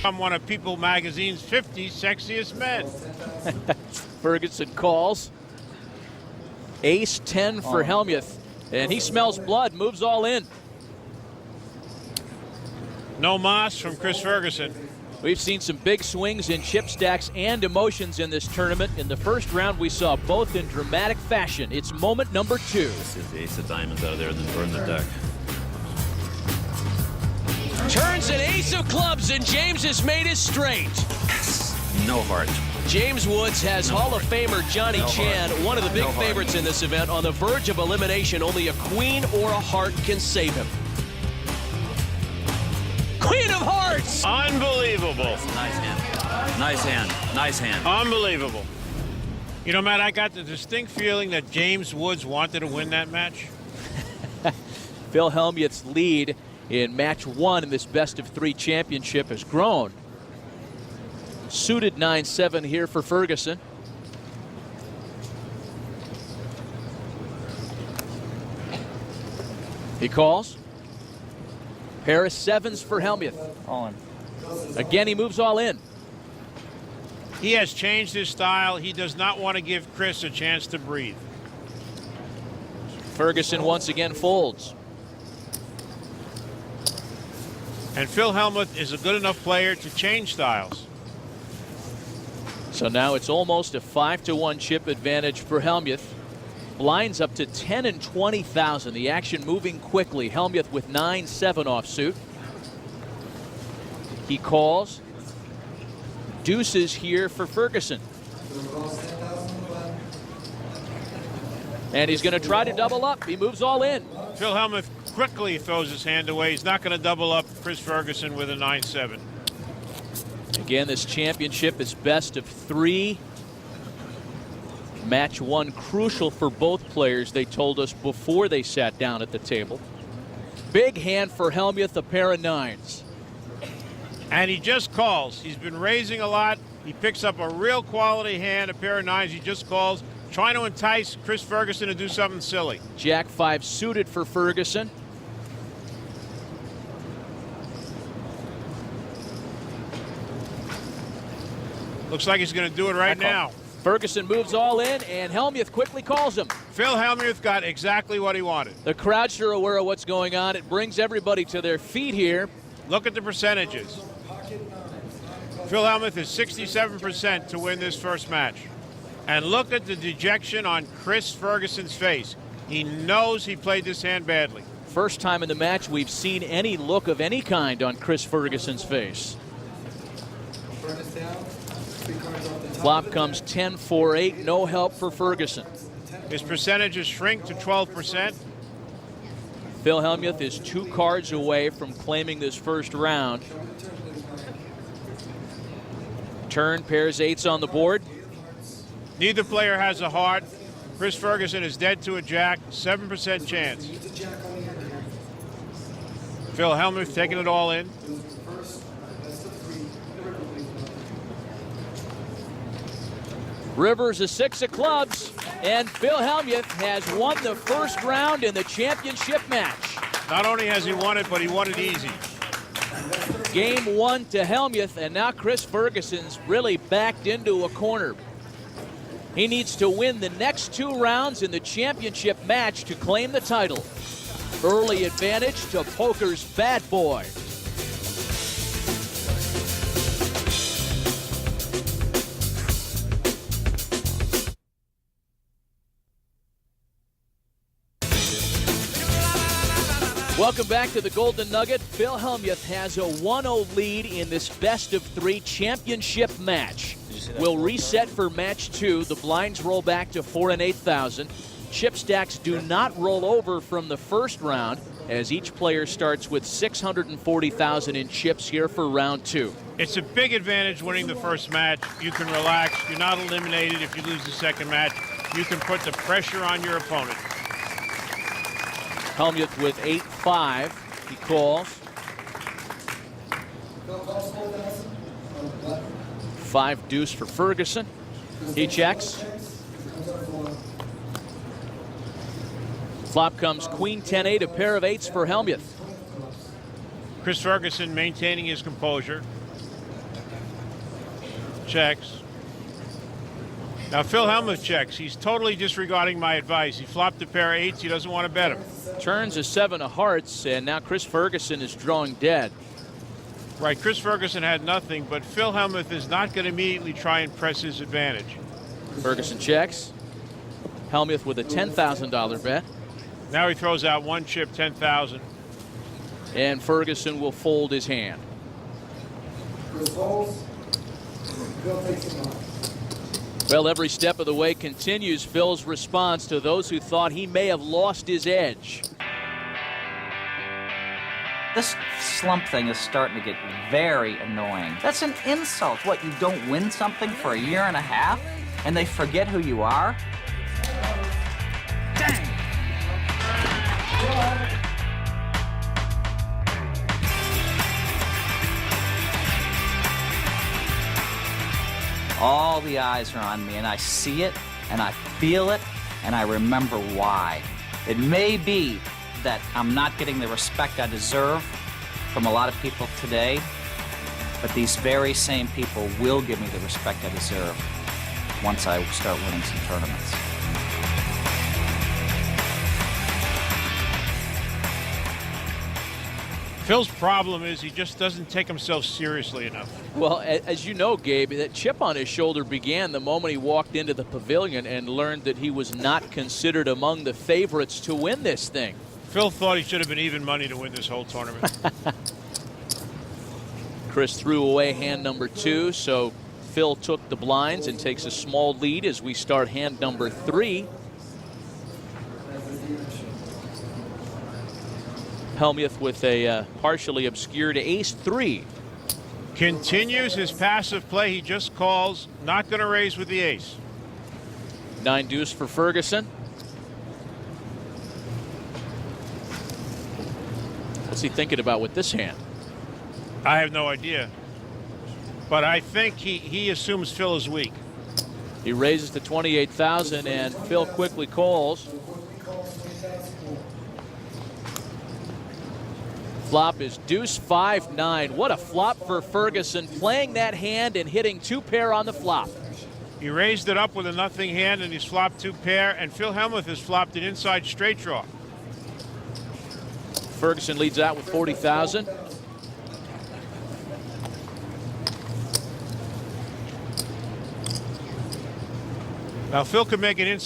I'm one of People Magazine's 50 sexiest men. Ferguson calls. Ace 10 for Helmuth. And he smells blood, moves all in. No mas from Chris Ferguson. We've seen some big swings in chip stacks and emotions in this tournament. In the first round, we saw both in dramatic fashion. It's moment number 2. This is the ace of diamonds out of there and then burn the deck. Turns an ace of clubs, and James has made it straight. No heart. James Woods has Hall of Famer Johnny Chan, one of the big favorites in this event, on the verge of elimination. Only a queen or a heart can save him. Queen of hearts! Unbelievable. Nice hand. Nice hand. Nice hand. Unbelievable. You know, Matt, I got the distinct feeling that James Woods wanted to win that match. Phil Hellmuth's lead in match 1 in this best-of-3 championship has grown. Suited 9-7 here for Ferguson. He calls. Pair of 7s for Hellmuth. All in. Again, he moves all in. He has changed his style. He does not want to give Chris a chance to breathe. Ferguson once again folds. And Phil Hellmuth is a good enough player to change styles. So now it's almost a 5-1 chip advantage for Hellmuth. Blinds up to 10 and 20,000. The action moving quickly. Hellmuth with 9-7 offsuit. He calls. Deuces here for Ferguson. And he's going to try to double up. He moves all in. Phil Hellmuth quickly throws his hand away. He's not going to double up Chris Ferguson with a 9-7. Again, this championship is best of 3. Match 1 crucial for both players, they told us before they sat down at the table. Big hand for Hellmuth, a pair of 9s. And he just calls. He's been raising a lot. He picks up a real quality hand, a pair of 9s. He just calls, trying to entice Chris Ferguson to do something silly. Jack 5 suited for Ferguson. Looks like he's going to do it right now. Ferguson moves all in, and Hellmuth quickly calls him. Phil Hellmuth got exactly what he wanted. The crowds are aware of what's going on. It brings everybody to their feet here. Look at the percentages. Phil Hellmuth is 67% to win this first match. And look at the dejection on Chris Ferguson's face. He knows he played this hand badly. First time in the match we've seen any look of any kind on Chris Ferguson's face. Flop comes 10-4-8, no help for Ferguson. His percentages shrink to 12%. Phil Hellmuth is 2 cards away from claiming this first round. Turn, pairs 8s on the board. Neither player has a heart. Chris Ferguson is dead to a jack, 7% chance. Phil Hellmuth taking it all in. Rivers a 6 of clubs, and Phil Hellmuth has won the first round in the championship match. Not only has he won it, but he won it easy. Game 1 to Hellmuth, and now Chris Ferguson's really backed into a corner. He needs to win the next 2 rounds in the championship match to claim the title. Early advantage to poker's bad boy. Welcome back to the Golden Nugget. Phil Hellmuth has a 1-0 lead in this best-of-3 championship match. We'll reset for match 2. The blinds roll back to 4 and 8,000. Chip stacks do not roll over from the first round, as each player starts with 640,000 in chips here for round 2. It's a big advantage winning the first match. You can relax. You're not eliminated if you lose the second match. You can put the pressure on your opponent. Hellmuth with 8-5. He calls. 5 deuce for Ferguson. He checks. Flop comes queen 10-8, a pair of 8s for Hellmuth. Chris Ferguson maintaining his composure. Checks. Now Phil Hellmuth checks. He's totally disregarding my advice. He flopped a pair of 8s. He doesn't want to bet him. Turns a 7 of hearts, and now Chris Ferguson is drawing dead. Right, Chris Ferguson had nothing, but Phil Hellmuth is not going to immediately try and press his advantage. Ferguson checks. Hellmuth with a $10,000 bet. Now he throws out 1 chip, 10,000. And Ferguson will fold his hand. Well, every step of the way continues Phil's response to those who thought he may have lost his edge. This slump thing is starting to get very annoying. That's an insult. What, you don't win something for a year and a half and they forget who you are? Dang! All the eyes are on me, and I see it, and I feel it, and I remember why. It may be that I'm not getting the respect I deserve from a lot of people today, but these very same people will give me the respect I deserve once I start winning some tournaments. Phil's problem is he just doesn't take himself seriously enough. Well, as you know, Gabe, that chip on his shoulder began the moment he walked into the pavilion and learned that he was not considered among the favorites to win this thing. Phil thought he should have been even money to win this whole tournament. Chris threw away hand number 2, so Phil took the blinds and takes a small lead as we start hand number 3. Hellmuth with a partially obscured ace-3. Continues his passive play. He just calls, not going to raise with the ace. 9 deuce for Ferguson. What's he thinking about with this hand? I have no idea. But I think he assumes Phil is weak. He raises to 28,000 and Phil quickly calls. Flop is deuce 5-9. What a flop for Ferguson, playing that hand and hitting 2 pair on the flop. He raised it up with a nothing hand and he's flopped 2 pair, and Phil Hellmuth has flopped an inside straight draw. Ferguson leads out with 40,000. Now Phil could make an inside